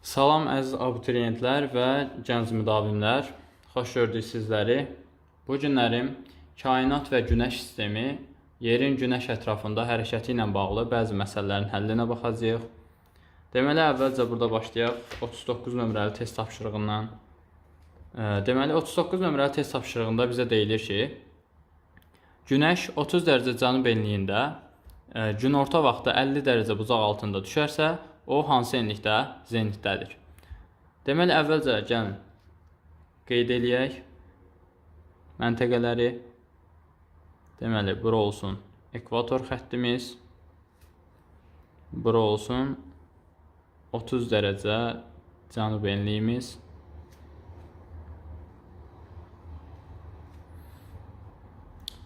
Salam əziz abituriyentlər və gənc müdavimlər. Xoş gördük sizləri. Bu günlərim kainat və günəş sistemi, yerin günəş ətrafında hərəkəti ilə bağlı bəzi məsələlərin həllinə baxacağıq. Deməli, əvvəlcə burada başlayaq 39 nömrəli test tapşırığından. Deməli, 39 nömrəli test tapşırığında bizə deyilir ki, günəş 30 dərəcə cənub enliyində, günorta vaxtı 50 dərəcə bucaq altında düşərsə, o hansı enlikdə zenitdədir? Deməli, əvvəlcə gəlin qeyd eləyək məntəqələri. Deməli, bura olsun ekvator xəttimiz, bura olsun 30 dərəcə cənub enliyimiz.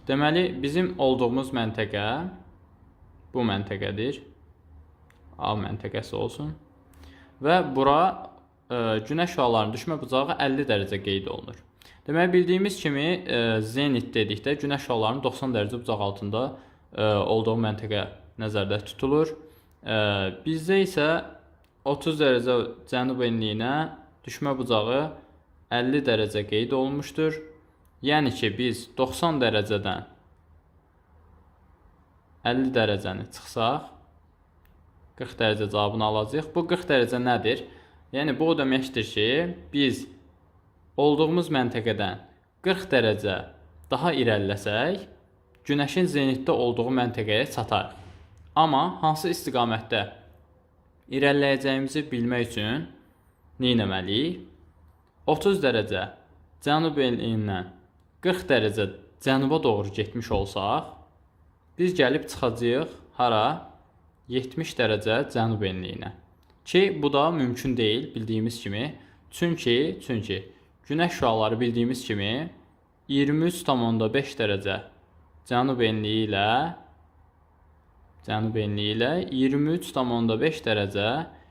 Deməli, bizim olduğumuz məntəqə bu məntəqədir. A məntəqəsi olsun. Və bura günəş şüalarının düşmə bucağı 50 dərəcə qeyd olunur. Deməli, bildiyimiz kimi zenit dedikdə günəş şüalarının 90 dərəcə bucaq altında olduğu məntəqə nəzərdə tutulur. Bizdə isə 30 dərəcə cənub enliyinə düşmə bucağı 50 dərəcə qeyd olunmuşdur. Yəni ki, biz 90 dərəcədən 50 dərəcəni çıxsaq, 40 dərəcə cavabını alacaq. Bu 40 dərəcə nədir? Yəni, bu o deməkdir ki, biz olduğumuz məntəqədən 40 dərəcə daha irəliləsək, günəşin zenitdə olduğu məntəqəyə çatarıq. Amma hansı istiqamətdə irəliləyəcəyimizi bilmək üçün nə etməliyik? 30 dərəcə cənub enliyindən 40 dərəcə cənuba doğru getmiş olsaq, biz gəlib çıxacağıq hara? 70 dərəcə cənub enliyinə. Ki, bu da mümkün deyil, bildiyimiz kimi. Çünki günəş şüaları bildiyimiz kimi 23,5 dərəcə cənub enliyi ilə 23,5 dərəcə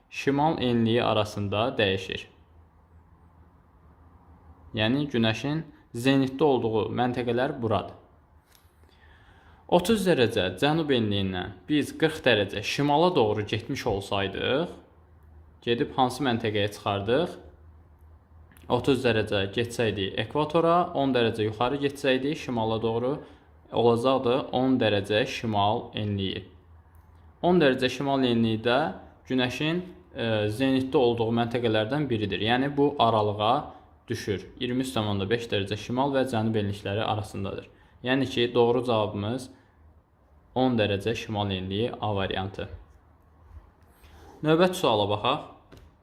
şimal enliyi arasında dəyişir. Yəni, günəşin zenitdə olduğu məntəqələr buradır. 30 dərəcə cənub enliyindən biz 40 dərəcə şimala doğru getmiş olsaydıq, gedib hansı məntəqəyə çıxardıq? 30 dərəcə getsəydik ekvatora, 10 dərəcə yuxarı getsəydik şimala doğru olacaqdı 10 dərəcə şimal enliyi. 10 dərəcə şimal enliyi də günəşin zenitdə olduğu məntəqələrdən biridir. Yəni, bu aralığa düşür. 23,5 dərəcə şimal və cənub enlikləri arasındadır. Yəni ki, doğru cavabımız 10 dərəcə şimal enliyi A variantı. Növbəti suala baxaq.